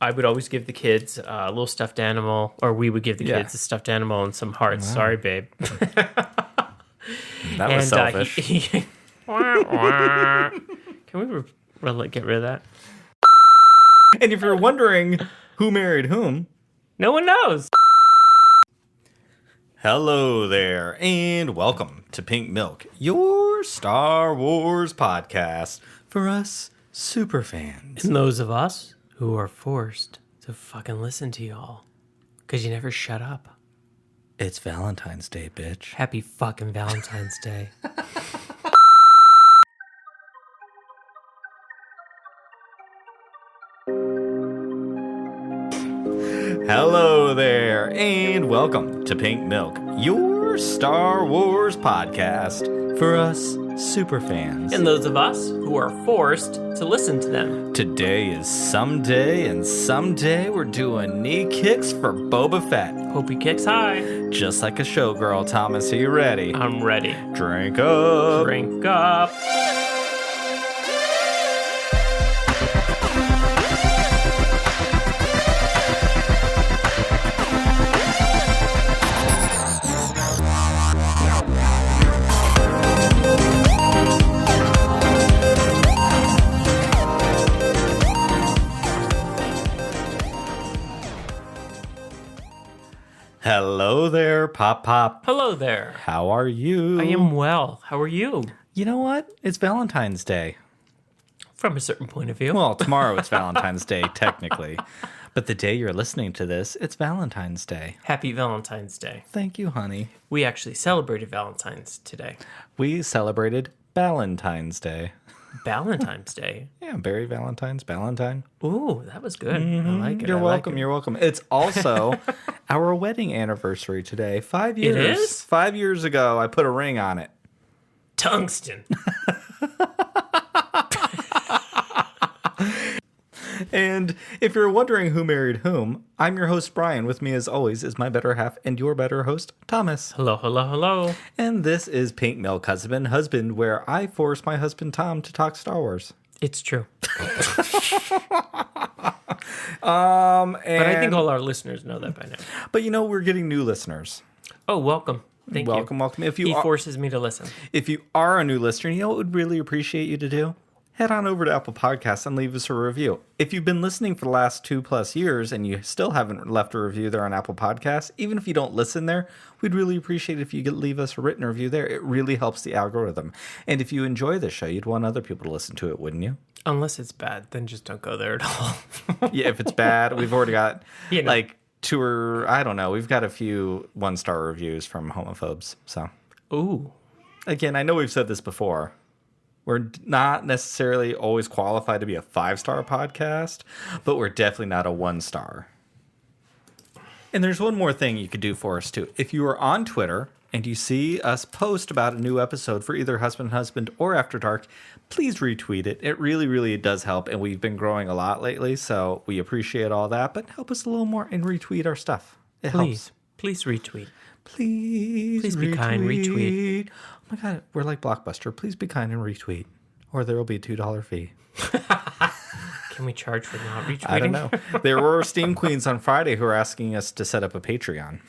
I would always give the kids a little stuffed animal, or we would give the kids a stuffed animal and some hearts. Wow. Sorry, babe. That was selfish. Can we get rid of that? And if you're wondering who married whom, no one knows. Hello there, and welcome to Pink Milk, your Star Wars podcast for us superfans. And those of us who are forced to fucking listen to y'all, because you never shut up. It's Valentine's Day, bitch. Happy fucking Valentine's Day. Hello there, and welcome to Pink Milk, your Star Wars podcast for us superfans. And those of us who are forced to listen to them. Today is someday, and someday we're doing knee kicks for Boba Fett. Hope he kicks high. Just like a showgirl, Thomas. Are you ready? I'm ready. Drink up. Drink up. Hello there, Pop Pop. Hello there. How are you? I am well. How are you? You know what? It's Valentine's Day. From a certain point of view. Well, tomorrow it's Valentine's Day, technically. But the day you're listening to this, it's Valentine's Day. Happy Valentine's Day. Thank you, honey. We actually celebrated Valentine's today. We celebrated Valentine's Day. Valentine's Day? Yeah, Barry Valentine's, Valentine. Ooh, that was good. I like it. You're welcome. You're welcome. It's also our wedding anniversary today. 5 years. It is? 5 years ago, I put a ring on it. Tungsten. And if you're wondering who married whom, I'm your host, Brian. With me, as always, is my better half and your better host, Thomas. Hello, hello, hello. And this is Pink Milk Husband, where I force my husband, Tom, to talk Star Wars. It's true. But I think all our listeners know that by now. But you know, we're getting new listeners. Oh, welcome. Thank you. Welcome. If he forces me to listen. If you are a new listener, you know what would really appreciate you to do? Head on over to Apple Podcasts and leave us a review. If you've been listening for the last 2+ years and you still haven't left a review there on Apple Podcasts, even if you don't listen there, we'd really appreciate it if you could leave us a written review there. It really helps the algorithm. And if you enjoy the show, you'd want other people to listen to it, wouldn't you? Unless it's bad, then just don't go there at all. Yeah, if it's bad, we've already got like two or I don't know. We've got a few 1-star reviews from homophobes. So, ooh, again, I know we've said this before. We're not necessarily always qualified to be a 5-star podcast, but we're definitely not a 1-star. And there's one more thing you could do for us, too. If you are on Twitter and you see us post about a new episode for either Husband or After Dark, please retweet it. It really, really does help, and we've been growing a lot lately, so we appreciate all that, but help us a little more and retweet our stuff. It helps. Please retweet. Please be kind, retweet. Oh my God, we're like Blockbuster. Please be kind and retweet, or there will be a $2 fee. Can we charge for not retweeting? I don't know. There were Steam Queens on Friday who are asking us to set up a Patreon.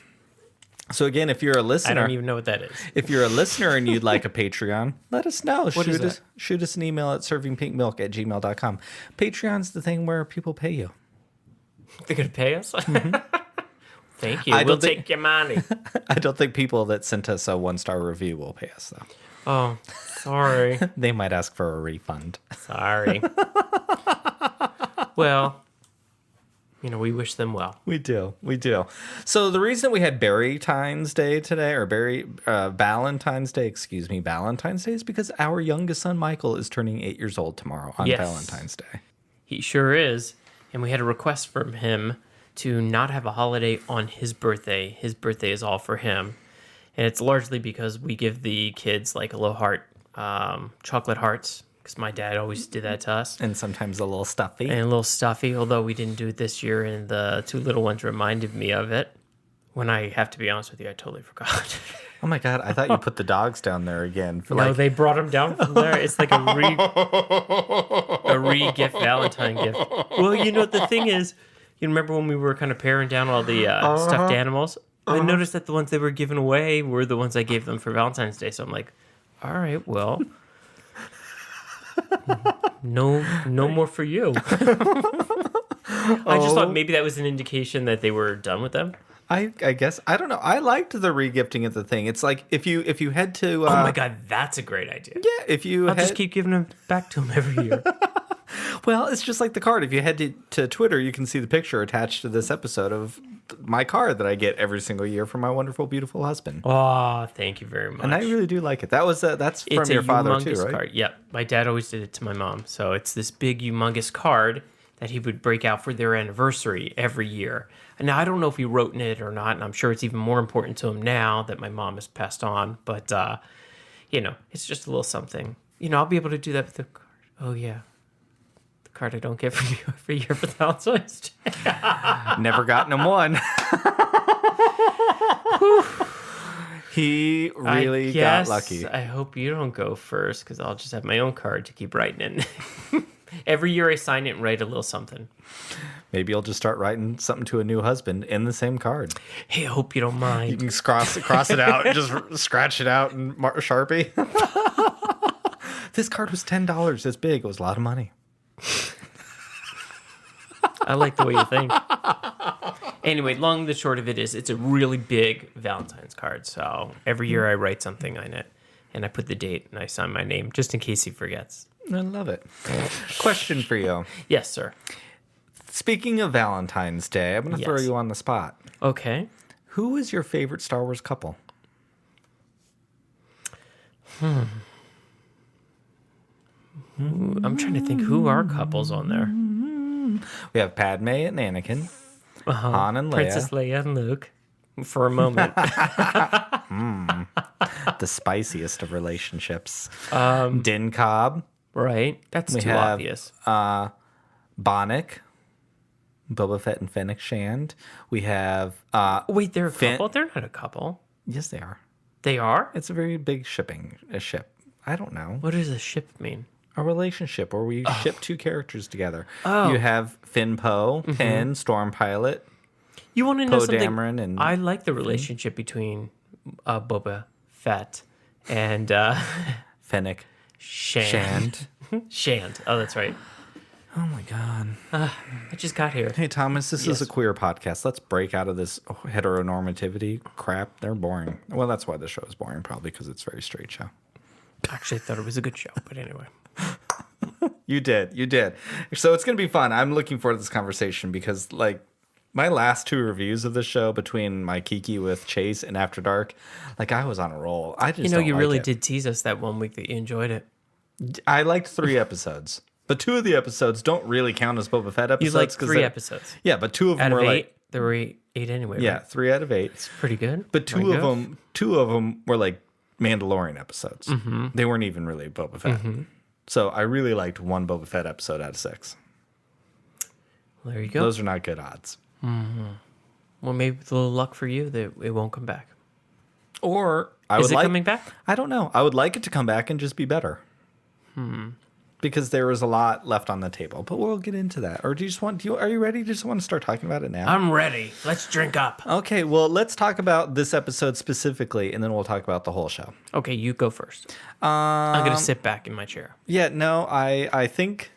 So again, if you're a listener... I don't even know what that is. If you're a listener and you'd like a Patreon, let us know. What is that? Shoot us an email at servingpinkmilk@gmail.com. Patreon's the thing where people pay you. They're going to pay us? Mm-hmm. Thank you. We'll take your money. I don't think people that sent us a 1-star review will pay us, though. Oh, sorry. They might ask for a refund. Sorry. Well, you know, we wish them well. We do. So the reason we had Valentine's Day today, or Valentine's Day, Valentine's Day, is because our youngest son, Michael, is turning 8 years old tomorrow on Valentine's Day. He sure is. And we had a request from him to not have a holiday on his birthday. His birthday is all for him. And it's largely because we give the kids like a little heart, chocolate hearts, because my dad always did that to us. And sometimes a little stuffy. Although we didn't do it this year, and the 2 little ones reminded me of it. When I have to be honest with you, I totally forgot. Oh my God, I thought you put the dogs down there again. No, they brought them down from there. It's like a re-gift Valentine gift. Well, you know, the thing is, You remember when we were kind of paring down all the stuffed animals? I noticed that the ones they were giving away were the ones I gave them for Valentine's Day. So I'm like, all right, well, no more for you. I just thought maybe that was an indication that they were done with them. I guess I don't know. I liked the regifting of the thing. It's like if you head to oh my god, that's a great idea. Yeah, if you I'll just keep giving them back to them every year. Well, it's just like the card. If you head to Twitter, you can see the picture attached to this episode of my card that I get every single year from my wonderful, beautiful husband. Oh, thank you very much. And I really do like it. That's from your father too, right? Card. Yep, my dad always did it to my mom. So it's this big, humongous card that he would break out for their anniversary every year. And now I don't know if he wrote in it or not, and I'm sure it's even more important to him now that my mom has passed on. But it's just a little something. I'll be able to do that with the card. Oh yeah. Card I don't get from you every year for Valentine's Day. Never gotten him one. He really got lucky. I hope you don't go first because I'll just have my own card to keep writing in. Every year I sign it and write a little something. Maybe you'll just start writing something to a new husband in the same card. Hey, I hope you don't mind. You can cross it out and just scratch it out in Sharpie. This card was $10. It's big. It was a lot of money. I like the way you think. Anyway, long and the short of it is it's a really big Valentine's card. So every year I write something on it and I put the date and I sign my name just in case he forgets. I love it. Question for you. Yes, sir. Speaking of Valentine's Day, I'm going to throw you on the spot. Okay. Who is your favorite Star Wars couple? I'm trying to think who are couples on there. We have Padme and Anakin, Han and Leia. Princess Leia and Luke for a moment. The spiciest of relationships. Din Cobb. Right. That's too obvious. Bonnick, Boba Fett and Fennec Shand. We have... Wait, they're a couple? They're not a couple. Yes, they are. They are? It's a very big ship. I don't know. What does a ship mean? A relationship where we ship two characters together. Oh. You have Finn Poe, Penn, Storm Pilot. You want to know something? Dameron and I like the relationship between Boba Fett and Fennec Shand. Shand. Oh, that's right. Oh my God. I just got here. Hey, Thomas, this is a queer podcast. Let's break out of this heteronormativity crap. They're boring. Well, that's why the show is boring, probably because it's a very straight show. Actually, I thought it was a good show, but anyway. You did. So it's going to be fun. I'm looking forward to this conversation because, like, my last two reviews of the show between my Kiki with Chase and After Dark, like, I was on a roll. I just you really did tease us that one week that you enjoyed it. I liked 3 episodes. But 2 of the episodes don't really count as Boba Fett episodes. You liked 3 episodes. Yeah, but 2 of them were 8? like... There were 8 anyway, Yeah, right? 3 out of 8. It's pretty good. But 2 of them were like Mandalorian episodes. Mm-hmm. They weren't even really Boba Fett. Mm-hmm. So I really liked 1 Boba Fett episode out of 6. Well, there you go. Those are not good odds. Mm-hmm. Well, maybe with a little luck for you that it won't come back. Or Is it coming back? I don't know. I would like it to come back and just be better. Because there was a lot left on the table, but we'll get into that. Or are you ready? Do you just want to start talking about it now? I'm ready. Let's drink up. Okay, well, let's talk about this episode specifically, and then we'll talk about the whole show. Okay, you go first. I'm going to sit back in my chair. Yeah, no, I think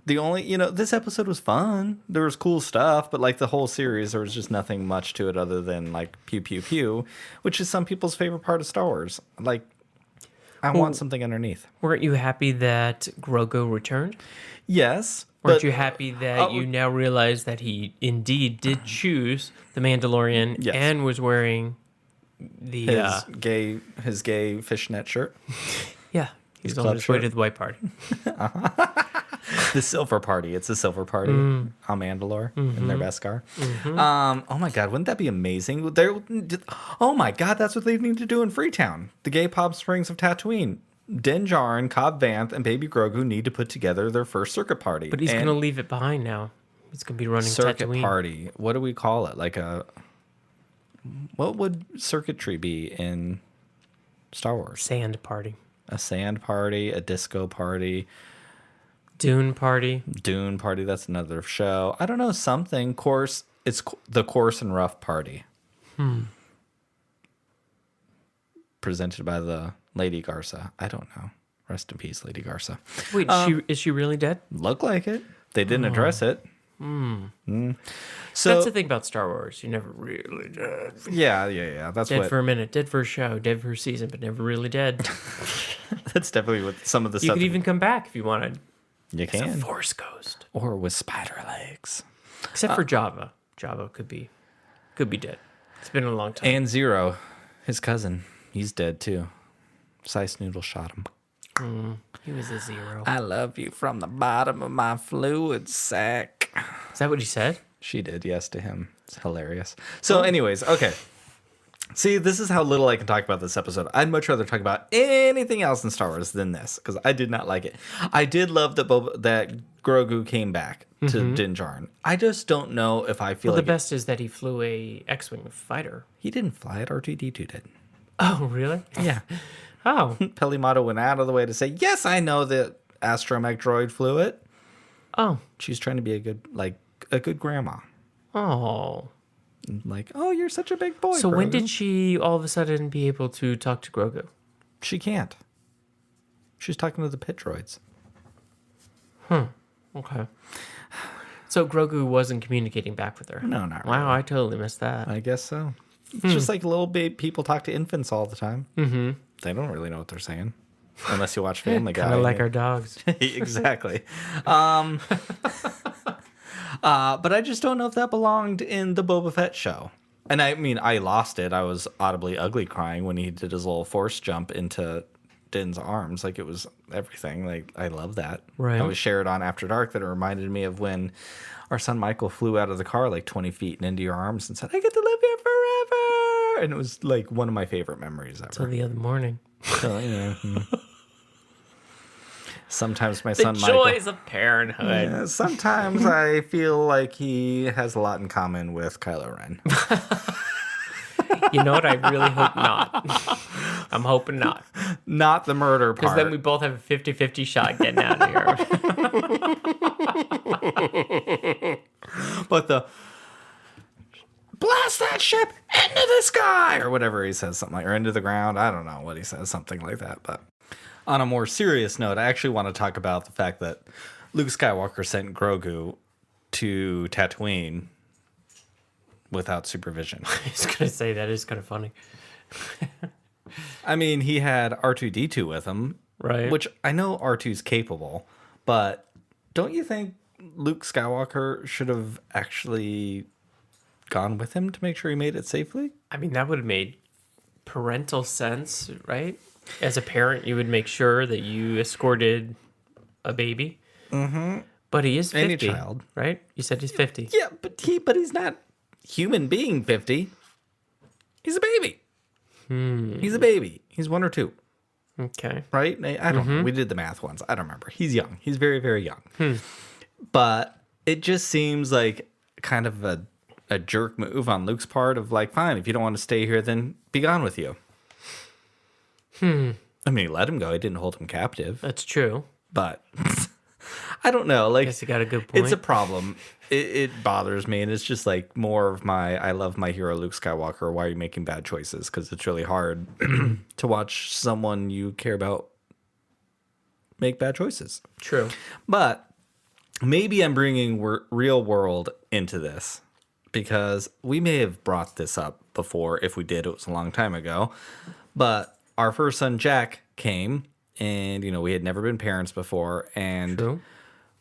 the only, this episode was fun. There was cool stuff, but like the whole series, there was just nothing much to it other than like pew, pew, pew, which is some people's favorite part of Star Wars. Like, I want something underneath. Weren't you happy that Grogu returned? Yes. Weren't you happy that you now realize that he indeed did choose the Mandalorian and was wearing the his gay fishnet shirt? Yeah, he's on his way to the white party. The silver party. It's a silver party on Mandalore in their Beskar. Oh my God, wouldn't that be amazing? Oh my God, that's what they need to do in Freetown. The Gay Palm Springs of Tatooine. Din Djarin, Cobb Vanth, and Baby Grogu need to put together their first circuit party. But he's going to leave it behind now. He's going to be running circuit Tatooine. Party. What do we call it? What would circuitry be in Star Wars? Sand party. A sand party, a disco party. Dune Party. Dune Party, that's another show. I don't know, something. Course, it's the Coarse and Rough Party. Presented by the Lady Garza. I don't know. Rest in peace, Lady Garza. Wait, is she really dead? Look like it. They didn't address it. So That's the thing about Star Wars. You never really dead. yeah. That's Dead what. for a minute, dead for a show, dead for a season, but never really dead. That's definitely what some of the You stuff. could even come back if you wanted. You It's a can, Force ghost. or with spider legs. Except for Jabba. Jabba could be dead. It's been a long time. And Zero, his cousin, he's dead too. Sice Noodle shot him. He was a 0. I love you from the bottom of my fluid sack. Is that what he said? She did, yes, to him. It's hilarious. So, anyways, okay. See, this is how little I can talk about this episode. I'd much rather talk about anything else in Star Wars than this, because I did not like it. I did love that that Grogu came back to Din Djarin. I just don't know if I feel Well, like the best is that he flew a X-Wing fighter. he didn't fly it. R2-D2 did. Oh, really? Yeah. Oh. Pelimata went out of the way to say, yes, I know that Astromech droid flew it. Oh. She's trying to be a good grandma. Oh. Like, oh, you're such a big boy. So when Grogu. did she all of a sudden be able to talk to Grogu? She can't. She's talking to the pit droids. Okay. So Grogu wasn't communicating back with her. No, not Wow, really. I totally missed that. I guess so. It's just like little people talk to infants all the time. Mm-hmm. They don't really know what they're saying. Unless you watch Family Guy. Kind of like our dogs. Exactly. But I just don't know if that belonged in the Boba Fett show. And I mean, I lost it. I was audibly ugly crying when he did his little force jump into Din's arms. Like, it was everything. Like, I love that. Right. I was shared on After Dark that it reminded me of when our son Michael flew out of the car like 20 feet and into your arms and said, I get to live here forever. And it was like one of my favorite memories ever. Till the other morning. So, sometimes my The son Michael. joys of parenthood. Yeah, sometimes I feel like he has a lot in common with Kylo Ren. You know what? I really hope not. I'm hoping not. Not the murder Because part. then we both have a 50-50 shot getting out of here. But the blast that ship into the sky or whatever he says, something like, or into the ground. I don't know what he says, something like that. But on a more serious note, I actually want to talk about the fact that Luke Skywalker sent Grogu to Tatooine without supervision. I was going to say, that is kind of funny. I mean, he had R2-D2 with him, Right. which I know R2's capable, but don't you think Luke Skywalker should have actually gone with him to make sure he made it safely? I mean, that would have made parental sense, right? As a parent, you would make sure that you escorted a baby. Mm-hmm. But he is 50, Any child. right? You said he's 50. Yeah, but he's not human being 50. He's a baby. He's a baby. He's 1 or 2, Okay. right? I don't know. We did the math once. I don't remember. He's young. He's very, very young. But it just seems like kind of a jerk move on Luke's part of like, fine, if you don't want to stay here, then be gone with you. I mean, he let him go. He didn't hold him captive. That's true. But I don't know. Like, Guess you got a good point. it's a problem. It bothers me, and it's just like more of my I love my hero Luke Skywalker. Why are you making bad choices? Because it's really hard to watch someone you care about make bad choices. True. But maybe I'm bringing real world into this because we may have brought this up before. If we did, it was a long time ago. But our first son Jack came, and we had never been parents before, and True.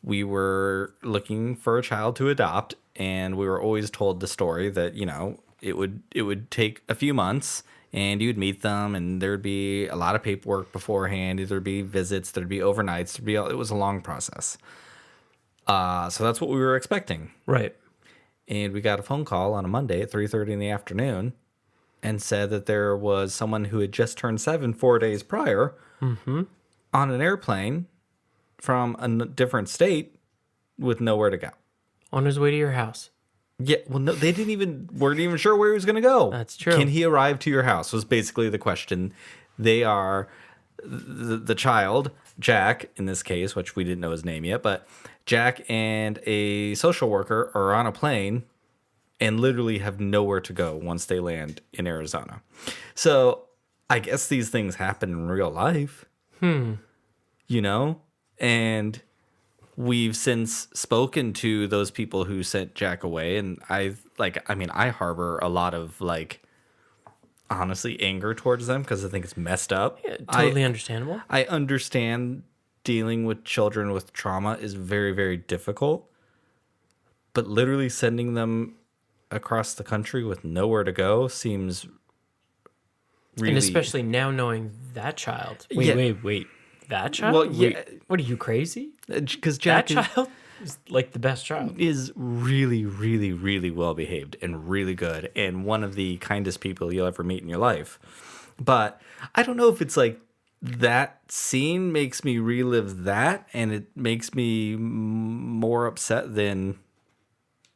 we were looking for a child to adopt, and we were always told the story that it would take a few months, and you'd meet them, and there'd be a lot of paperwork beforehand. There'd be visits, there'd be overnights, it was a long process. So that's what we were expecting, Right. and we got a phone call on a Monday at 3:30 in the afternoon, and said that there was someone who had just turned 7 4 days prior on an airplane from a different state with nowhere to go. On his way to your house. Yeah, well, no, weren't even sure where he was going to go. That's true. Can he arrive to your house was basically the question. They are, the child Jack, in this case, which we didn't know his name yet, but Jack and a social worker are on a plane and literally have nowhere to go once they land in Arizona. So I guess these things happen in real life. You know? And we've since spoken to those people who sent Jack away, and I harbor a lot of honestly anger towards them because I think it's messed up. Yeah, totally understandable. I understand dealing with children with trauma is very, very difficult, but literally sending them across the country with nowhere to go seems really... And especially now knowing that child. Wait. That child? Well, yeah. Wait, what are you, crazy? Because Jack child is like the best child. Is really, really, really well behaved and really good and one of the kindest people you'll ever meet in your life. But I don't know if it's like that scene makes me relive that and it makes me more upset than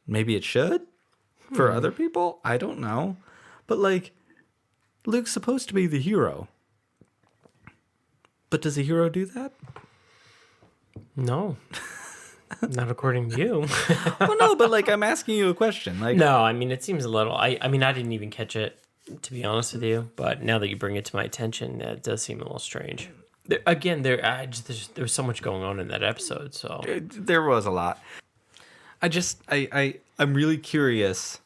maybe it should for other people. I don't know. But Luke's supposed to be the hero. But does a hero do that? No. Not according to you. Well, no, but I'm asking you a question. No, I mean, it seems a little... I didn't even catch it, to be honest with you. But now that you bring it to my attention, it does seem a little strange. There's so much going on in that episode, so... There was a lot. I'm really curious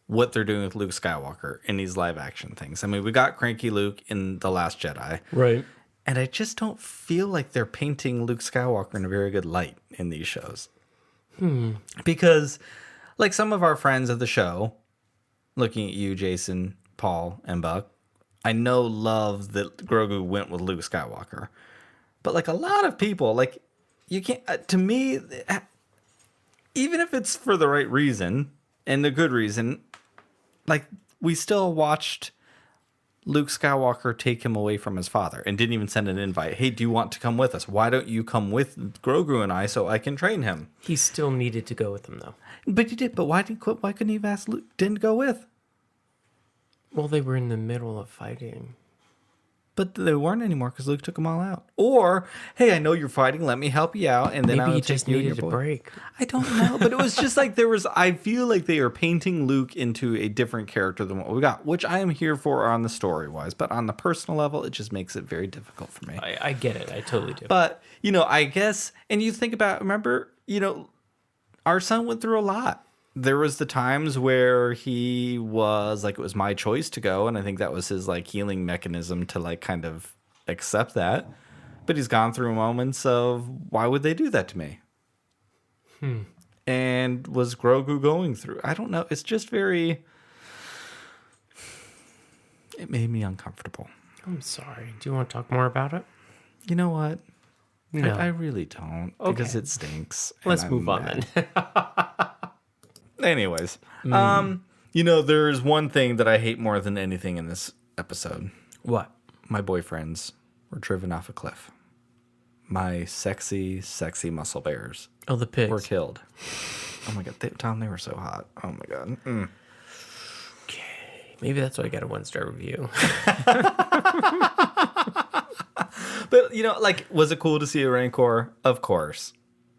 what they're doing with Luke Skywalker in these live action things. I mean, we got Cranky Luke in The Last Jedi. Right. And I just don't feel like they're painting Luke Skywalker in a very good light in these shows. Because, some of our friends of the show, looking at you, Jason, Paul, and Buck, I know love that Grogu went with Luke Skywalker. But, a lot of people, you can't... to me, even if it's for the right reason, and the good reason, we still watched... Luke Skywalker take him away from his father and didn't even send an invite. Hey, do you want to come with us? Why don't you come with Grogu and I so I can train him? He still needed to go with them, though. But he did. But why couldn't he have asked Luke? Didn't go with? Well, they were in the middle of fighting. But they weren't anymore because Luke took them all out. Or, hey, I know you're fighting. Let me help you out. And then maybe I'll he take just you and needed your a boy. break. I don't know. But it was just I feel like they are painting Luke into a different character than what we got, which I am here for on the story-wise. But on the personal level, it just makes it very difficult for me. I get it. I totally do. But, I guess, and you think about, remember, our son went through a lot. There was the times where he was it was my choice to go. And I think that was his healing mechanism to kind of accept that. But he's gone through moments of why would they do that to me? And was Grogu going through? I don't know. It's just it made me uncomfortable. I'm sorry. Do you want to talk more about it? You know what? No. I really don't because it stinks. Let's move on then. Anyways, there's one thing that I hate more than anything in this episode. What? My boyfriends were driven off a cliff. My sexy, sexy muscle bears. Oh, the pigs. Were killed. Oh my God. Tom, they were so hot. Oh my God. Okay. Maybe that's why I got a 1-star review. But, was it cool to see a Rancor? Of course.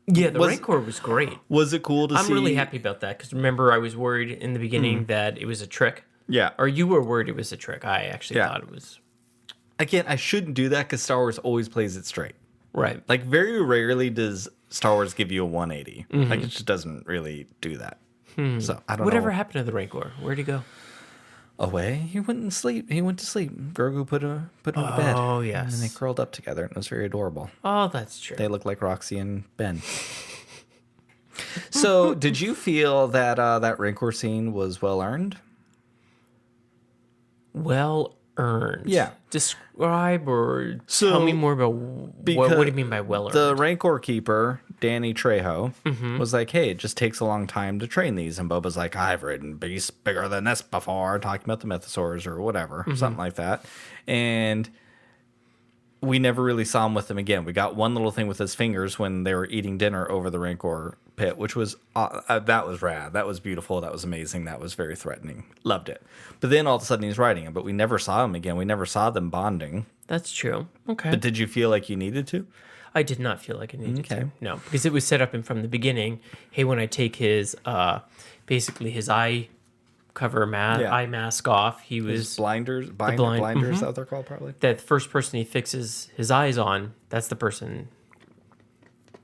Yeah, the Rancor was great. Was it cool to see? I'm really happy about that because remember I was worried in the beginning that it was a trick. Yeah. Or you were worried it was a trick. I actually thought it was. Again, I shouldn't do that because Star Wars always plays it straight. Right. Very rarely does Star Wars give you a 180. It just doesn't really do that. So I don't know. Whatever happened to the Rancor? Where'd he go? Away. He went to sleep. Grogu put him to bed. Oh, yes. And then they curled up together, and it was very adorable. Oh, that's true. They look like Roxy and Ben. So, did you feel that that Rancor scene was well earned? Well earned. Yeah. Describe or tell me more about what do you mean by well earned? The Rancor keeper, Danny Trejo, was like, hey, it just takes a long time to train these. And Boba's like, I've ridden beasts bigger than this before, talking about the mythosaurs or whatever, something like that. And we never really saw him with them again. We got one little thing with his fingers when they were eating dinner over the Rancor pit, which was that was rad. That was beautiful. That was amazing. That was very threatening. Loved it. But then all of a sudden he's riding him, but we never saw him again. We never saw them bonding. That's true. Okay. But did you feel like you needed to? I did not feel like I needed to. No, because it was set up in from the beginning. Hey, when I take his basically his eye cover eye mask off, he was His blinders. blinders, Is that what they're called, probably. that first person he fixes his eyes on. That's the person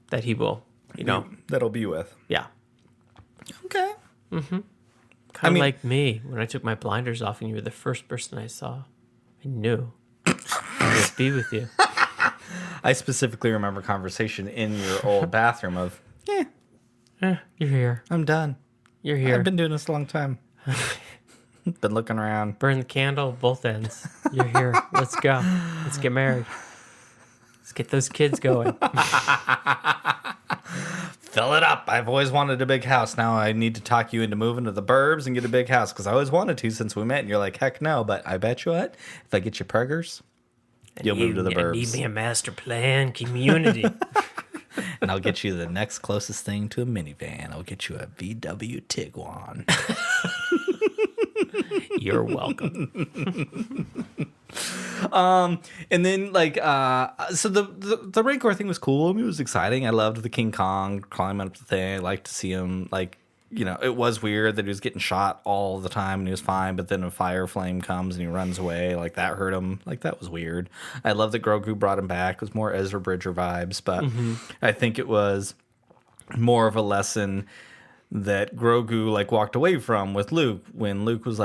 that he will, That'll be with. yeah. Okay. Kind of like me when I took my blinders off and you were the first person I saw. I knew I would be with you. I specifically remember a conversation in your old bathroom of, You're here. I'm done. You're here. I've been doing this a long time. Been looking around. Burn the candle, both ends. You're here. Let's go. Let's get married. Let's get those kids going. Fill it up. I've always wanted a big house. Now I need to talk you into moving to the burbs and get a big house because I always wanted to since we met. And you're like, heck no. But I bet you what? If I get you preggers, you'll move to the burbs. I need me a master plan community. And I'll get you the next closest thing to a minivan. I'll get you a VW Tiguan. You're welcome. And then so the Rancor thing was cool. I mean, it was exciting. I loved the King Kong climbing up the thing. I liked to see him it was weird that he was getting shot all the time and he was fine, but then a fire flame comes and he runs away. Like that hurt him. Like that was weird. I love that Grogu brought him back. It was more Ezra Bridger vibes, but I think it was more of a lesson that Grogu walked away from with Luke when Luke was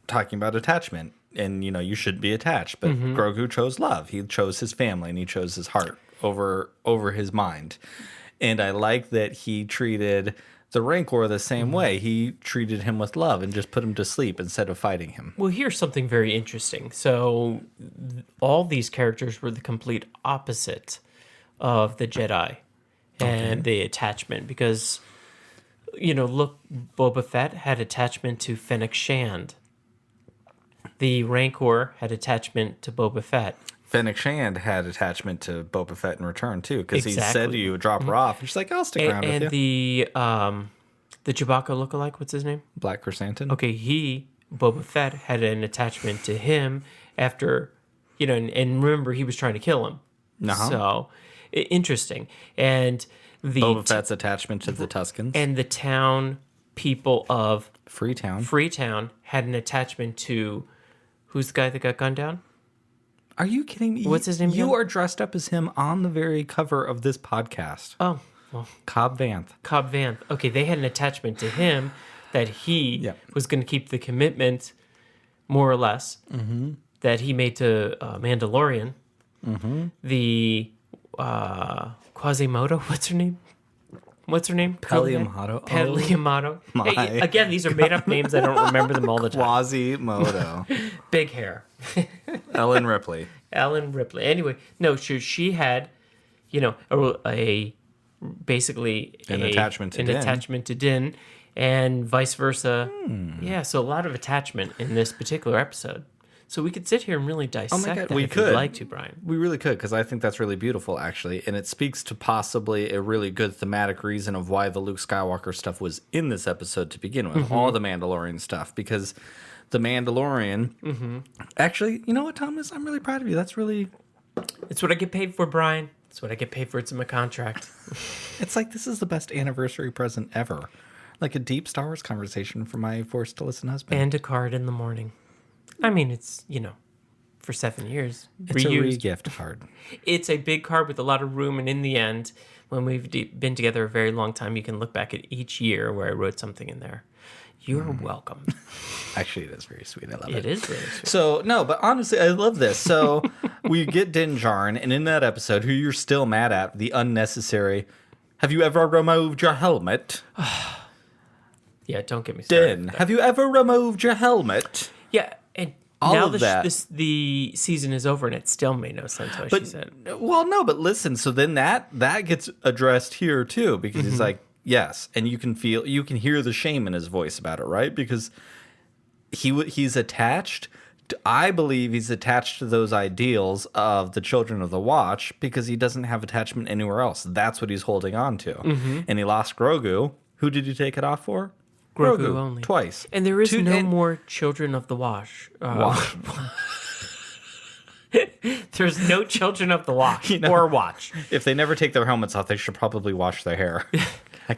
talking about attachment and you shouldn't be attached, but Grogu chose love. He chose his family and he chose his heart over his mind. And I like that he treated the Rancor the same way. He treated him with love and just put him to sleep instead of fighting him. Well, here's something very interesting. So all these characters were the complete opposite of the Jedi and the attachment because, look, Boba Fett had attachment to Fennec Shand. The Rancor had attachment to Boba Fett. Fennec Shand had attachment to Boba Fett in return too, because he said to you, "Drop her off," and she's like, "I'll stick around with you." And the Chewbacca lookalike, what's his name? Black Chrysanthemum. Okay, Boba Fett had an attachment to him after, and remember he was trying to kill him. So interesting. And the Boba Fett's attachment to the Tuskens and the town people of Freetown had an attachment to who's the guy that got gunned down? Are you kidding me? What's his name? You are dressed up as him on the very cover of this podcast. Oh, well. Cobb Vanth. Okay, they had an attachment to him that he was going to keep the commitment, more or less, that he made to Mandalorian. The Quasimodo, what's her name? Peliamato. Peliamato. Oh, hey, again, these are made-up names. I don't remember them all the time. Quasimodo. Big hair. Ellen Ripley. Anyway, no, she had, basically an attachment to Din, and vice versa. Yeah, so a lot of attachment in this particular episode. So we could sit here and really dissect that if you'd like to, Brian. We really could, because I think that's really beautiful, actually. And it speaks to possibly a really good thematic reason of why the Luke Skywalker stuff was in this episode to begin with. All the Mandalorian stuff. Because the Mandalorian... Actually, you know what, Thomas? I'm really proud of you. That's really... It's what I get paid for, Brian. It's what I get paid for. It's in my contract. It's like this is the best anniversary present ever. Like a deep Star Wars conversation for my forced-to-listen husband. And a card in the morning. I mean, it's, for 7 years. It's a re-gift card. It's a big card with a lot of room. And in the end, when we've been together a very long time, you can look back at each year where I wrote something in there. You're welcome. Actually, it is very sweet. I love it. It is very sweet. So, no, but honestly, I love this. So, we get Din Djarin, and in that episode, who you're still mad at, the unnecessary, have you ever removed your helmet? Yeah, don't get me started. Din, have you ever removed your helmet? Yeah, and now the season is over, and it still made no sense what she said. Well, no, but listen, so then that gets addressed here, too, because he's like, yes, and you can hear the shame in his voice about it, right? Because he's attached I believe he's attached to those ideals of the Children of the Watch because he doesn't have attachment anywhere else. That's what he's holding on to. Mm-hmm. And he lost Grogu. Who did you take it off for? Grogu only. Twice. And there is more Children of the Watch. There's no Children of the Watch or Watch. If they never take their helmets off, they should probably wash their hair.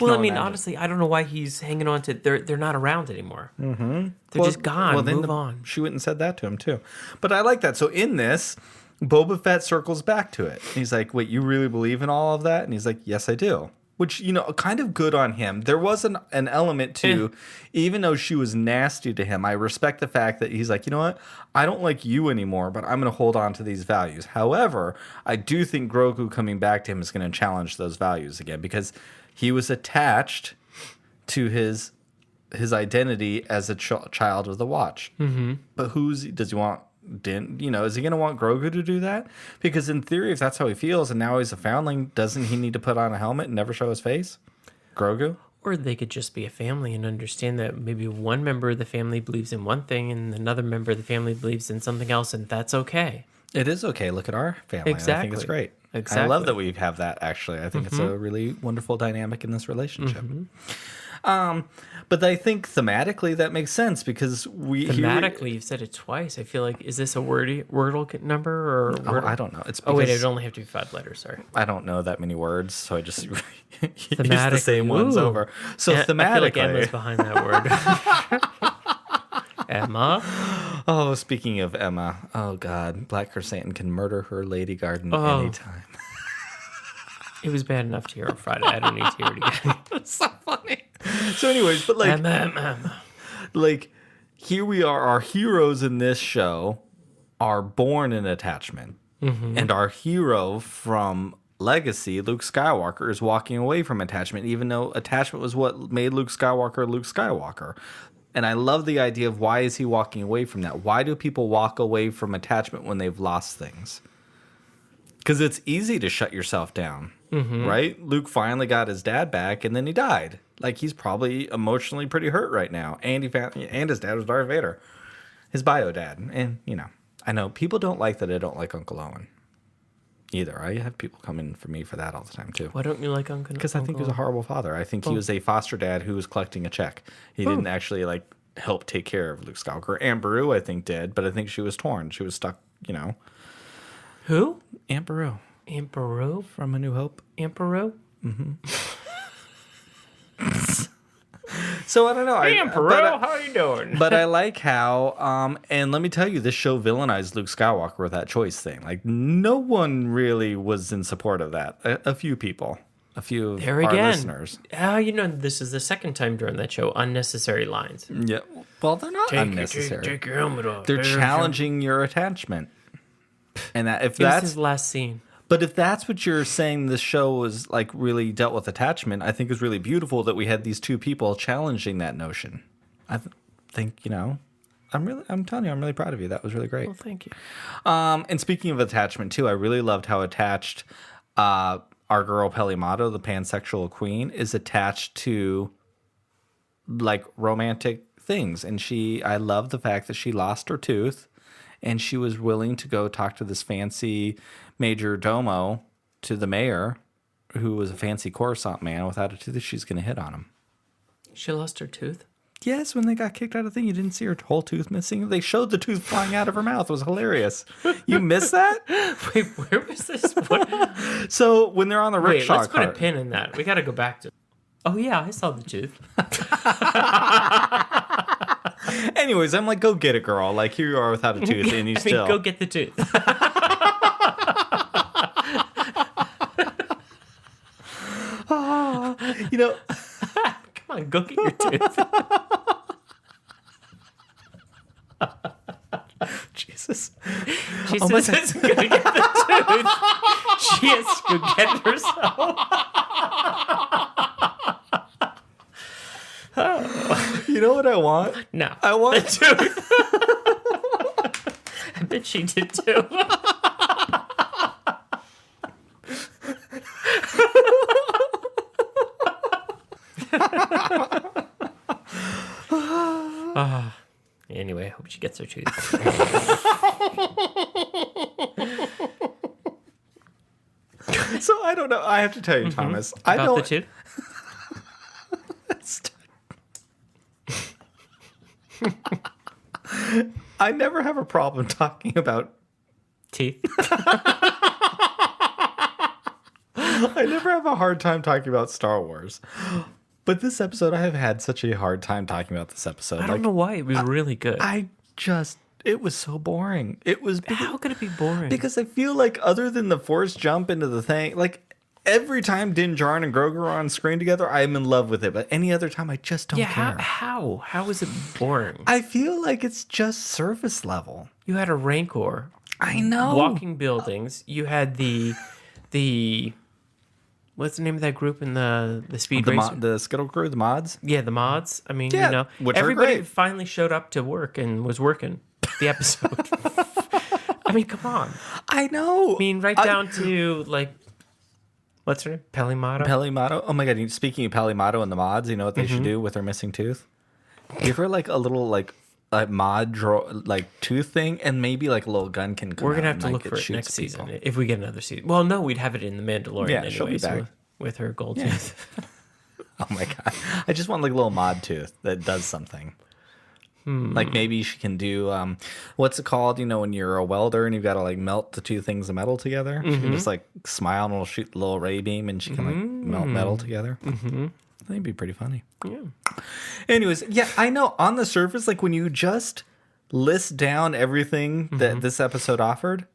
Honestly, I don't know why he's hanging on to. They're not around anymore. Mm-hmm. They're just gone. Well, move on. She went and said that to him too. But I like that. So in this, Boba Fett circles back to it. He's like, "Wait, you really believe in all of that?" And he's like, "Yes, I do." Which, kind of good on him. There was an element to, even though she was nasty to him, I respect the fact that he's like, you know what? I don't like you anymore, but I'm going to hold on to these values. However, I do think Grogu coming back to him is going to challenge those values again because he was attached to his identity as a child of the Watch. Mm-hmm. But does he want? Is he going to want Grogu to do that? Because in theory, if that's how he feels, and now he's a foundling, doesn't he need to put on a helmet and never show his face? Grogu? Or they could just be a family and understand that maybe one member of the family believes in one thing and another member of the family believes in something else, and that's okay. It is okay. Look at our family. Exactly. I think it's great. Exactly. I love that we have that, actually. I think it's a really wonderful dynamic in this relationship. But I think thematically that makes sense because Thematically, you've said it twice. I feel like, is this a Wordle number or Wordle? I don't know. It's it would only have to be 5 letters, sorry. I don't know that many words, so I just use the same ones over. So thematically. I feel like Emma's behind that word. Emma? Oh, speaking of Emma. Oh, God. Black Chrysanthemum can murder her lady garden anytime. It was bad enough to hear on Friday. I don't need to hear it again. It's so funny. So anyways, but like here we are, our heroes in this show are born in attachment. Mm-hmm. And our hero from Legacy, Luke Skywalker, is walking away from attachment, even though attachment was what made Luke Skywalker. And I love the idea of why is he walking away from that? Why do people walk away from attachment when they've lost things? Because it's easy to shut yourself down, right? Luke finally got his dad back, and then he died. Like, he's probably emotionally pretty hurt right now. And his dad was Darth Vader, his bio dad. And, I know people don't like that I don't like Uncle Owen either. I have people coming for me for that all the time, too. Why don't you like Uncle Owen? Because I think he was a horrible father. I think he was a foster dad who was collecting a check. He didn't actually, help take care of Luke Skywalker. Aunt Beru, I think, did, but I think she was torn. She was stuck, Who? Aunt Beru. Aunt Beru? From A New Hope. Aunt Beru? Mm-hmm. So I don't know. Aunt Beru, how you doing? But I like how, and let me tell you, this show villainized Luke Skywalker with that choice thing. Like, no one really was in support of that. A few people. A few of our listeners. This is the second time during that show, unnecessary lines. Yeah. Well, they're not unnecessary. Take your helmet off. They're challenging your attachment. And that's his last scene. But if that's what you're saying, this show was really dealt with attachment, I think it's really beautiful that we had these two people challenging that notion. I think, I'm telling you, I'm really proud of you. That was really great. Well, thank you. And speaking of attachment too, I really loved how attached our girl Pelimato, the pansexual queen, is attached to romantic things. And I love the fact that she lost her tooth. And she was willing to go talk to this fancy major domo, to the mayor, who was a fancy Coruscant man without a tooth. She's going to hit on him. She lost her tooth? Yes, when they got kicked out of the thing, you didn't see her whole tooth missing. They showed the tooth flying out of her mouth. It was hilarious. You missed that? Wait, where was this? What? So when they're on the rickshaw let's put a pin in that. We got to go back to... Oh, yeah, I saw the tooth. Anyways, I'm like, go get it, girl. Here you are without a tooth, and go get the tooth. Come on, go get your tooth. Jesus. She says it's going to get the tooth. She has to go get it herself. You know what I want? No. I want the tooth. I bet she did too. Anyway, I hope she gets her tooth. So I don't know. I have to tell you, Thomas. I About don't. the tooth? I never have a problem talking about. Teeth? I never have a hard time talking about Star Wars. But this episode, I have had such a hard time talking about this episode. I don't know why. It was really good. It was so boring. It was. How could it be boring? Because I feel like other than the Force jump into the thing, like every time Din Djarin and Grogu are on screen together, I'm in love with it. But any other time, I just don't care. How? How is it boring? I feel like it's just surface level. You had a Rancor. I know. Walking buildings. You had the what's the name of that group in the speed racer? The Skittle crew, the mods. Yeah, the mods. I mean, Yeah, which are everybody great. finally showed up to work and was working the episode. I mean, come on. I know. I mean, right down to like, what's her name? Pelimato. Pelimato. Oh my god! Speaking of Pelimato and the mods, you know what they should do with her missing tooth? Give her like a little like a mod tooth thing, and maybe like a little gun can come. We're gonna out have to and, look like, for it next season if we get another season. Well, no, we'd have it in the Mandalorian Yeah, anyway. she'll be back. With her gold tooth. Oh my god! I just want like a little mod tooth that does something. Like maybe she can do what's it called? You know, when you're a welder and you've got to like melt the two things of metal together. She can just like smile and it'll shoot the little ray beam, and she can like melt metal together. That'd be pretty funny. Yeah. Anyways, yeah, I know on the surface, like when you just list down everything that this episode offered,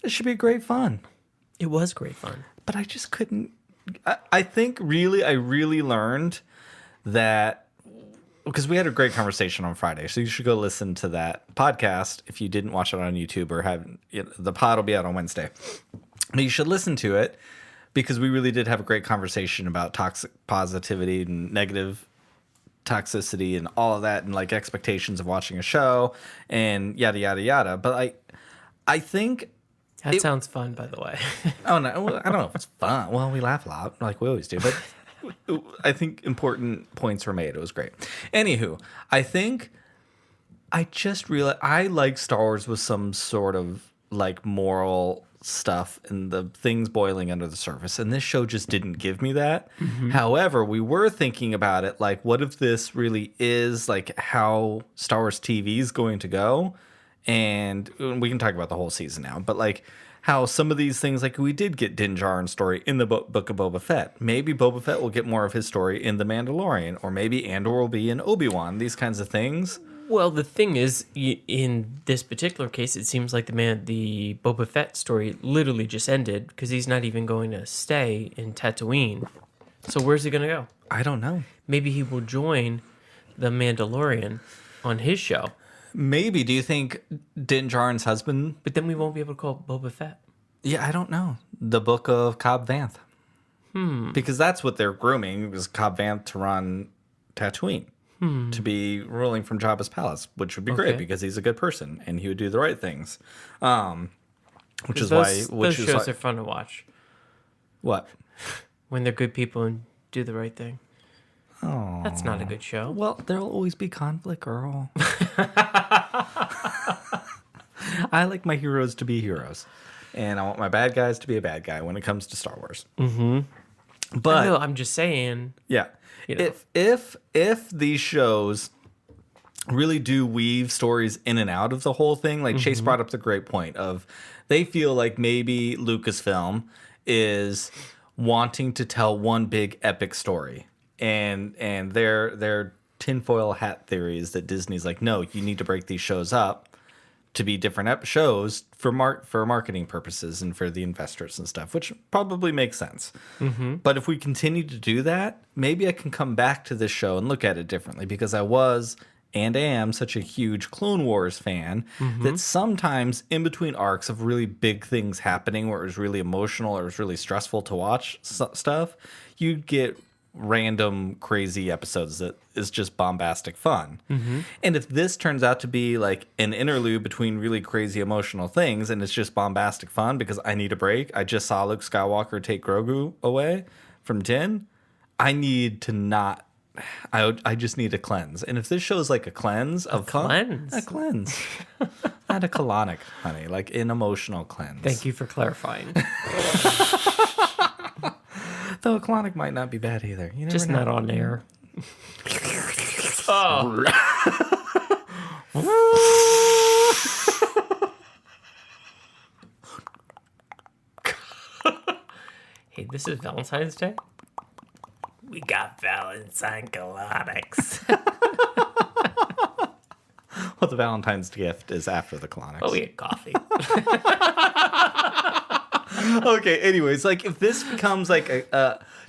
it should be great fun. It was great fun. But I just couldn't. I think I really learned that because we had a great conversation on Friday, so you should go listen to that podcast if you didn't watch it on YouTube or the pod will be out on Wednesday. But you should listen to it because we really did have a great conversation about toxic positivity and negative toxicity and all of that and like expectations of watching a show and yada yada yada. But I think That sounds fun, by the way. oh no, I don't know if it's fun. Well, we laugh a lot like we always do, but I think important points were made. It was great. Anywho, I think I just realized I like Star Wars with some sort of like moral stuff and the things boiling under the surface. And this show just didn't give me that. However, we were thinking about it like, what if this really is like how Star Wars TV is going to go? And we can talk about the whole season now, but like how some of these things, like we did get Din Djarin's story in the Book of Boba Fett. Maybe Boba Fett will get more of his story in The Mandalorian, or maybe Andor will be in Obi-Wan, these kinds of things. Well, the thing is, in this particular case, it seems like the Boba Fett story literally just ended because he's not even going to stay in Tatooine. So where's he going to go? I don't know. Maybe he will join the Mandalorian on his show. Maybe. Do you think Din Djarin's husband? But then we won't be able to call it Boba Fett. Yeah, I don't know. The Book of Cobb Vanth. Because that's what they're grooming, was Cobb Vanth to run Tatooine. To be ruling from Jabba's palace, which would be great because he's a good person and he would do the right things. Which is why those shows are fun to watch what? when they're good people and do the right thing. Oh, that's not a good show. Well, there'll always be conflict, girl. I like my heroes to be heroes, and I want my bad guys to be a bad guy when it comes to Star Wars. But no, I'm just saying. Yeah. You know. If these shows really do weave stories in and out of the whole thing, like Chase brought up the great point of they feel like maybe Lucasfilm is wanting to tell one big epic story, and their tinfoil hat theories that Disney's like, no, you need to break these shows up to be different shows for marketing purposes and for the investors and stuff, which probably makes sense. But if we continue to do that, maybe I can come back to this show and look at it differently, because I was and am such a huge Clone Wars fan that sometimes in between arcs of really big things happening where it was really emotional or it was really stressful to watch stuff, you'd get random crazy episodes that is just bombastic fun. And if this turns out to be like an interlude between really crazy emotional things and it's just bombastic fun because I need a break, I just saw Luke Skywalker take Grogu away from Din, I need to not I just need a cleanse. And if this show is like a cleanse of cleanse? a cleanse. Not a colonic, honey, like an emotional cleanse. Thank you for clarifying. Though a colonic might not be bad either. You never Just know. not on air. Oh. Hey, this is Valentine's Day. We got Valentine colonics. Well, the Valentine's gift is after the colonics. Oh, we had coffee. Okay, anyways, like if this becomes like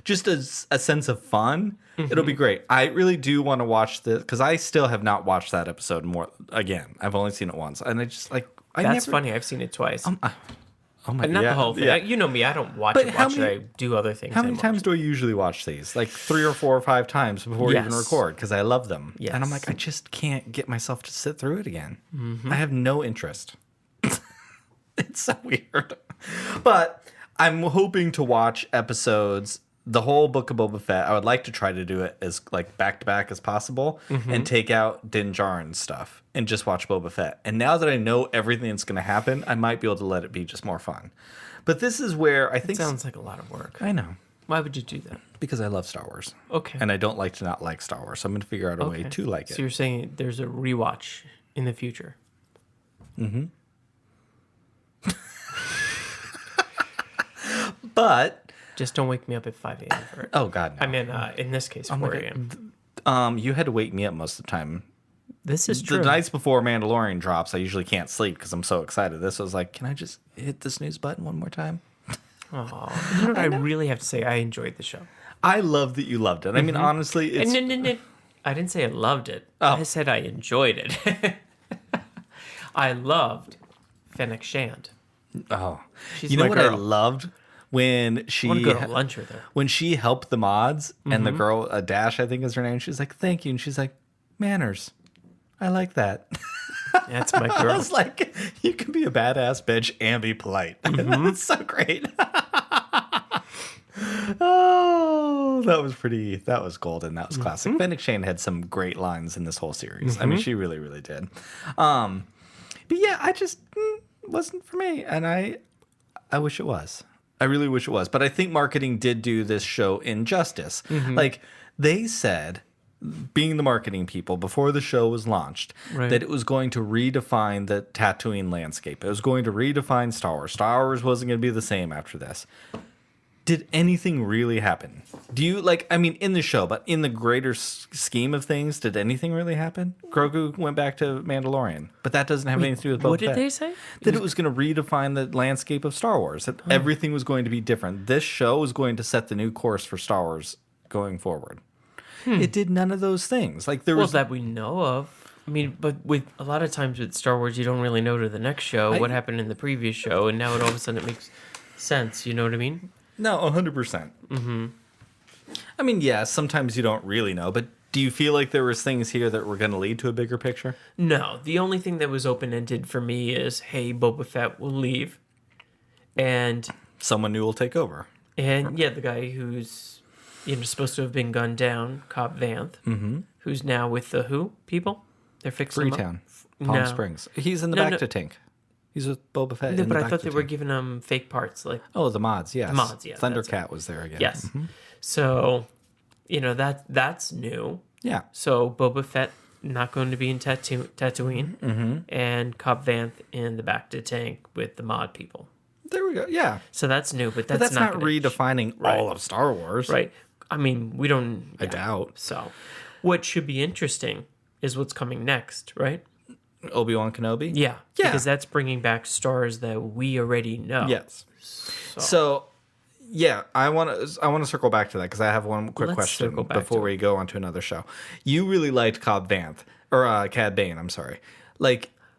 just a sense of fun, it'll be great. I really do want to watch this because I still have not watched that episode more again. I've only seen it once, and I just like That's funny. I've seen it twice. Oh my, But not the whole thing. Yeah. You know me. I don't watch But it. how Watch many- it. I do other things. How many times do I usually watch these? Like 3 or 4 or 5 times before we even Yes. record because I love them. Yes. And I'm like, I just can't get myself to sit through it again. I have no interest. It's so weird. But I'm hoping to watch episodes, the whole Book of Boba Fett. I would like to try to do it as like back to back as possible and take out Din Djarin's stuff and just watch Boba Fett. And now that I know everything that's going to happen, I might be able to let it be just more fun. But this is where I think... Sounds like a lot of work. I know. Why would you do that? Because I love Star Wars. Okay. And I don't like to not like Star Wars. So I'm going to figure out a way to like it. So you're saying there's a rewatch in the future? But... Just don't wake me up at 5 a.m. for it. Oh, God, no. I mean, in this case, 4 a.m. You had to wake me up most of the time. This is true. The nights before Mandalorian drops, I usually can't sleep because I'm so excited. This was like, can I just hit the snooze button one more time? Oh, you know what I really have to say? I enjoyed the show. I love that you loved it. I mean, honestly, it's... No. I didn't say I loved it. Oh. I said I enjoyed it. I loved Fennec Shand. Oh. She's You know my what I girl. loved? When she... I want to go to lunch with her. When she helped the mods, and the girl, Dash, I think is her name, she's like, thank you. And she's like, manners. I like that. That's my I girl. was like, you can be a badass bitch and be polite. That's so great. Oh, that was golden. That was classic. Fennec Shand had some great lines in this whole series. I mean, she really, really did. But yeah, I just wasn't for me. And I wish it was. I really wish it was. But I think marketing did do this show injustice. Like they said, being the marketing people before the show was launched, that it was going to redefine the Tatooine landscape. It was going to redefine Star Wars. Star Wars wasn't going to be the same after this. Did anything really happen? Do you in the show, but in the greater scheme of things, did anything really happen? Grogu went back to Mandalorian, but that doesn't have anything to do with Boba What did Fett. they say? That it was going to redefine the landscape of Star Wars. That everything was going to be different. This show was going to set the new course for Star Wars going forward. It did none of those things. Like there was that we know of. I mean, but with a lot of times with Star Wars, you don't really know to the next show what happened in the previous show, and now all of a sudden it makes sense. You know what I mean? No, 100%. I mean, yeah, sometimes you don't really know, but do you feel like there was things here that were going to lead to a bigger picture? No, the only thing that was open-ended for me is, hey, Boba Fett will leave, and Someone new will take over. the guy who's supposed to have been gunned down, Cobb Vanth, who's now with the who people? They're fixing him up? Freetown, Palm Springs. He's in the back to tank. He's with Boba Fett. No, in but the I thought they Bacta were tank. giving him fake parts, like Oh, the mods, yes. the mods. Yeah, that's it. Thundercat was there again. Yes. So, that's new. Yeah. So Boba Fett not going to be in Tatooine, and Cobb Vanth in the back to tank with the mod people. There we go. Yeah. So that's new, but But that's not gonna- redefining all of Star Wars. right? I mean, we don't. I doubt. So, what should be interesting is what's coming next, right? Obi-Wan Kenobi? Yeah, Yeah. because that's bringing back stars that we already know. Yes. So, yeah, I want to circle back to that because I have one quick Let's question circle back before to we go on to another show. You really liked Cobb Vanth or Cad Bane, I'm sorry.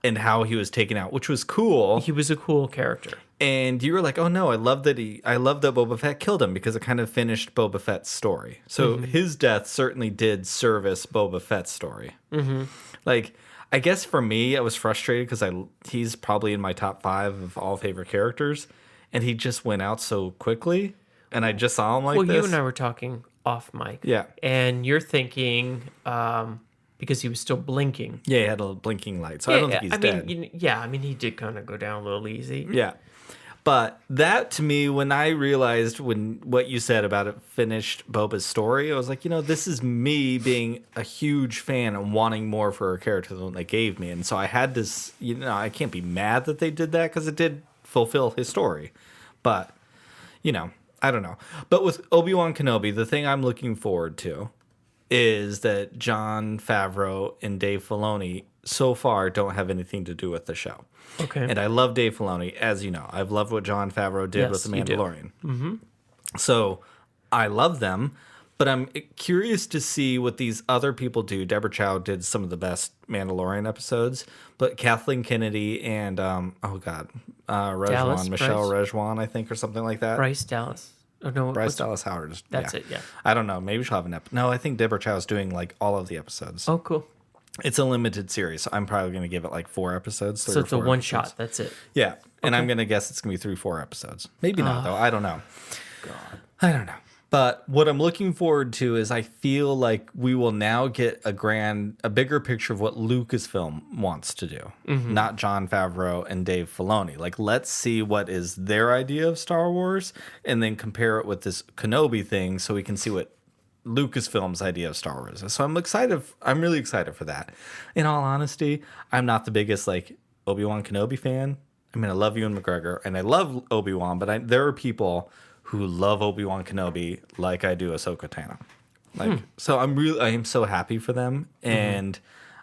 And how he was taken out, which was cool. He was a cool character. And you were like, "Oh no, I love that Boba Fett killed him because it kind of finished Boba Fett's story." So his death certainly did service Boba Fett's story. I guess for me, I was frustrated because he's probably in my top 5 of all favorite characters, and he just went out so quickly, and I just saw him like this. Well, you and I were talking off mic. Yeah. And you're thinking, because he was still blinking. Yeah, he had a blinking light, so I don't think he's dead. I mean, he did kind of go down a little easy. Yeah. But that, to me, when I realized what you said about it finished Boba's story, I was like, this is me being a huge fan and wanting more for a character than they gave me. And so I had this, I can't be mad that they did that because it did fulfill his story. But, I don't know. But with Obi-Wan Kenobi, the thing I'm looking forward to is that Jon Favreau and Dave Filoni so far don't have anything to do with the show. Okay. And I love Dave Filoni, as you know. I've loved what Jon Favreau did with The Mandalorian. Mm-hmm. So I love them, but I'm curious to see what these other people do. Deborah Chow did some of the best Mandalorian episodes, but Kathleen Kennedy and, Dallas, Michelle Rejwan, I think, or something like that. Bryce Dallas. Oh, no, Bryce Dallas Howard. That's it, yeah. I don't know. Maybe she'll have an episode. No, I think Deborah Chow is doing like all of the episodes. Oh, cool. It's a limited series, so I'm probably going to give it like 4 episodes. So it's a one shot. That's it. Yeah. And I'm going to guess it's going to be 3-4 episodes. Maybe not, though. I don't know. God. I don't know. But what I'm looking forward to is I feel like we will now get a bigger picture of what Lucasfilm wants to do, not Jon Favreau and Dave Filoni. Like, let's see what is their idea of Star Wars and then compare it with this Kenobi thing so we can see what Lucasfilm's idea of Star Wars is. So I'm excited. I'm really excited for that. In all honesty, I'm not the biggest like Obi-Wan Kenobi fan. I mean, I love Ewan McGregor and I love Obi-Wan, but there are people who love Obi-Wan Kenobi like I do Ahsoka Tano. So I am so happy for them, and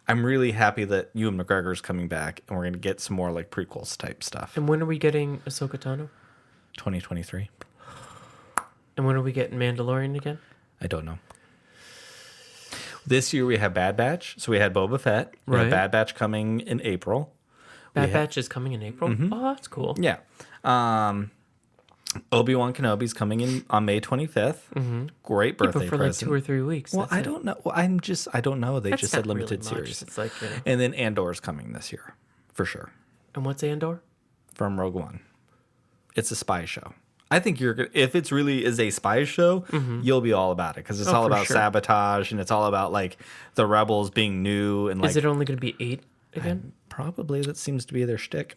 I'm really happy that Ewan McGregor's coming back, and we're gonna get some more like prequels type stuff. And when are we getting Ahsoka Tano? 2023. And when are we getting Mandalorian again? I don't know. This year we have Bad Batch, so we had Boba Fett. We have Right. Bad Batch coming in April. Bad Batch is coming in April? Oh, that's cool. Yeah. Obi-Wan Kenobi's coming in on May 25th. Great birthday But for present. like 2 or 3 weeks. Well, I don't know. Well, I don't know. They That's just said not limited really much. series. It's like, And then Andor's coming this year, for sure, and what's Andor? from Rogue One. It's a spy show. I think if it's really is a spy show, you'll be all about it because it's all for about sure. sabotage and it's all about like the rebels being new and like Is it only going to be 8 again? probably that seems to be their shtick.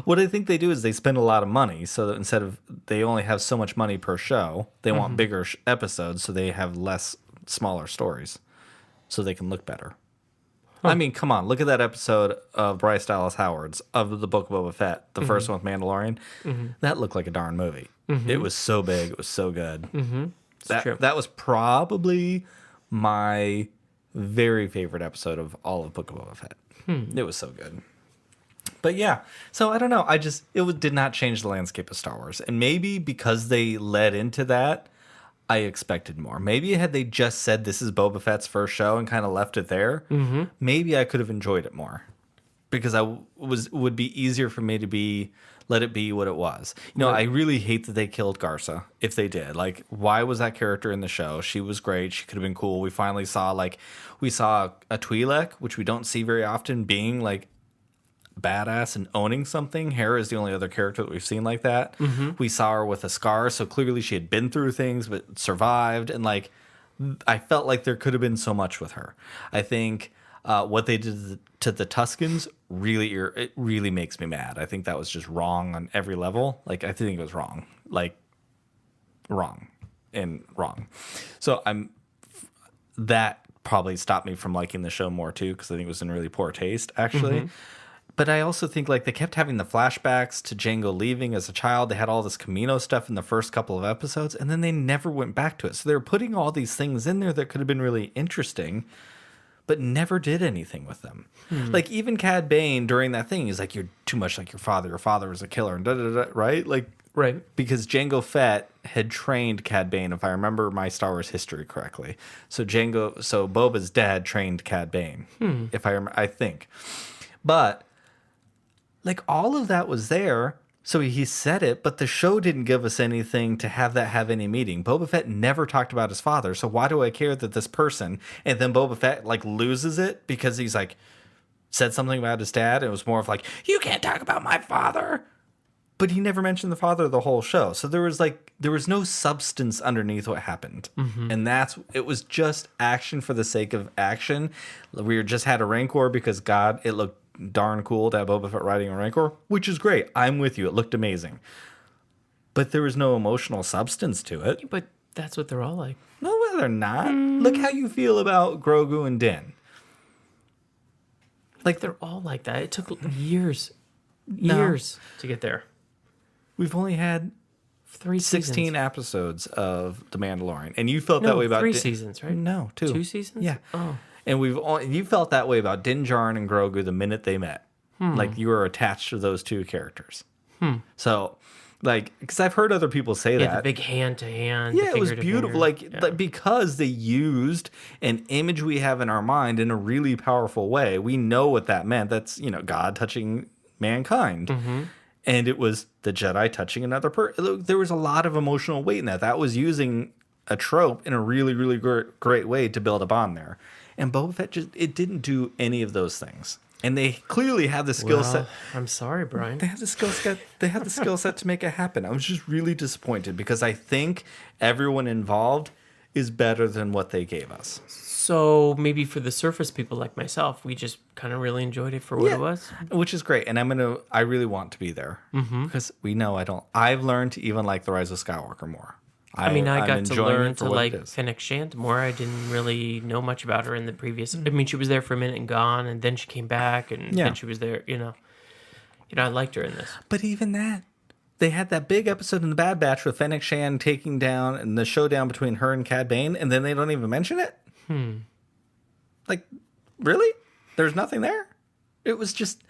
What I think they do is they spend a lot of money, so that instead of they only have so much money per show, they want bigger episodes, so they have smaller stories, so they can look better. I mean, come on, look at that episode of Bryce Dallas Howard's of the Book of Boba Fett, the first one with Mandalorian. That looked like a darn movie. It was so big, it was so good. True. That was probably my very favorite episode of all of Book of Boba Fett. It was so good. But yeah, so I don't know. Did not change the landscape of Star Wars. And maybe because they led into that, I expected more. Maybe had they just said this is Boba Fett's first show and kind of left it there, maybe I could have enjoyed it more. Because would be easier for me to let it be what it was. I really hate that they killed Garza, if they did. Like, why was that character in the show? She was great. She could have been cool. We finally saw a Twi'lek, which we don't see very often, being like badass and owning something. Hera is the only other character that we've seen like that. We saw her with a scar, so clearly she had been through things but survived, and like I felt like there could have been so much with her. I think what they did to the Tuskens really makes me mad. I think that was just wrong on every level. Like, I think it was wrong. Like, wrong. So that probably stopped me from liking the show more too, because I think it was in really poor taste, actually. But I also think like they kept having the flashbacks to Django leaving as a child. They had all this Camino stuff in the first couple of episodes, and then they never went back to it. So they were putting all these things in there that could have been really interesting, but never did anything with them. Like, even Cad Bane during that thing, he's like, you're too much like your father. Your father was a killer, and da-da-da, right? Like, Right. because Jango Fett had trained Cad Bane, if I remember my Star Wars history correctly. So Boba's dad trained Cad Bane, if I think. But like, all of that was there, so he said it, but the show didn't give us anything to have any meaning. Boba Fett never talked about his father, so why do I care that this person... And then Boba Fett, like, loses it because he's, like, said something about his dad, and it was more of like, you can't talk about my father! But he never mentioned the father the whole show. So there was no substance underneath what happened. And it was just action for the sake of action. We just had a Rancor because God, it looked darn cool to have Boba Fett riding a Rancor, which is great. I'm with you. It looked amazing. But there was no emotional substance to it. But that's what they're all like. No, they're not. Look how you feel about Grogu and Din. Like, they're all like that. It took years to get there. We've only had 16 seasons. episodes of The Mandalorian, and you felt that way about 3 seasons, right? No, 2. 2 seasons? Yeah. Oh. And you felt that way about Din Djarin and Grogu the minute they met. Like you were attached to those two characters. So, like, because I've heard other people say Yeah, that. the big hand to hand. Yeah, it was beautiful. Like because they used an image we have in our mind in a really powerful way. We know what that meant. That's, God touching mankind. And it was the Jedi touching another person. There was a lot of emotional weight in that. That was using a trope in a really, really great way to build a bond there. And Boba Fett it didn't do any of those things. And they clearly had the skill set. I'm sorry, Brian. They had the skill set. They had the skill set to make it happen. I was just really disappointed because I think everyone involved is better than what they gave us. So maybe for the surface people like myself, we just kind of really enjoyed it for what it was. Which is great. And I really want to be there because we know I've learned to even like The Rise of Skywalker more. I got to learn to like it Fennec Shand more. I didn't really know much about her in the previous. I mean, she was there for a minute and gone, and then she came back, and then she was there. I liked her in this. But even that, they had that big episode in the Bad Batch with Fennec Shand taking down and the showdown between her and Cad Bane, and then they don't even mention it. Like, really? There's nothing there? It was just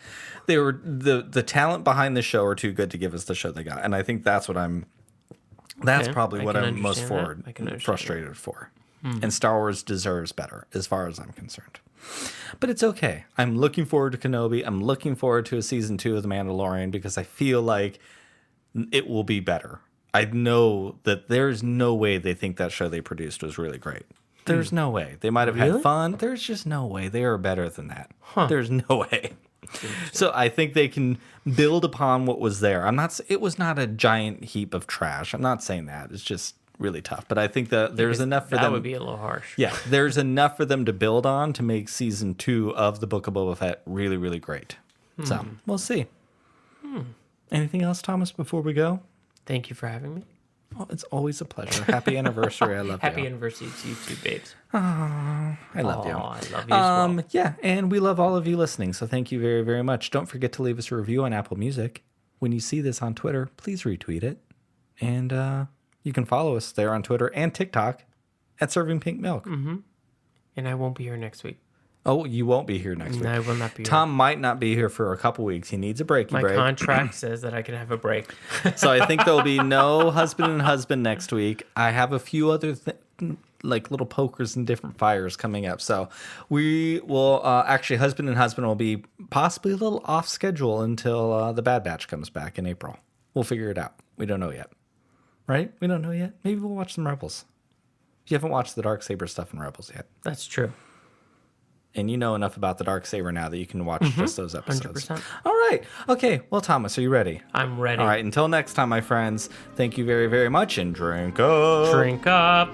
they were the talent behind the show are too good to give us the show they got, and I think that's what That's probably what I'm most frustrated for. And Star Wars deserves better, as far as I'm concerned. But it's okay. I'm looking forward to Kenobi. I'm looking forward to a season 2 of The Mandalorian because I feel like it will be better. I know that there's no way they think that show they produced was really great. There's no way. They might have had fun. There's just no way. They are better than that. There's no way. So I think they can build upon what was there. It was not a giant heap of trash. I'm not saying that. It's just really tough. But I think that there's enough for them. That would be a little harsh. Yeah, there's enough for them to build on to make season 2 of the Book of Boba Fett really, really great. So we'll see. Anything else, Thomas, before we go? Thank you for having me. Oh, it's always a pleasure. Happy anniversary. I love you. Happy anniversary to you too, babes. I love you. I love you as well. Yeah, and we love all of you listening, so thank you very, very much. Don't forget to leave us a review on Apple Music. When you see this on Twitter, please retweet it. And you can follow us there on Twitter and TikTok at Serving Pink Milk. And I won't be here next week. Oh, you won't be here next week. I will not be here. Tom might not be here for a couple weeks. He needs a break. My contract says that I can have a break. So I think there'll be no husband and husband next week. I have a few other like little pokers and different fires coming up. So we will actually husband and husband will be possibly a little off schedule until the Bad Batch comes back in April. We'll figure it out. We don't know yet. Right? We don't know yet. Maybe we'll watch some Rebels. You haven't watched the Darksaber stuff in Rebels yet. That's true. And you know enough about the Darksaber now that you can watch just those episodes. 100%. All right. Okay. Well, Thomas, are you ready? I'm ready. All right. Until next time, my friends, thank you very, very much and drink up. Drink up.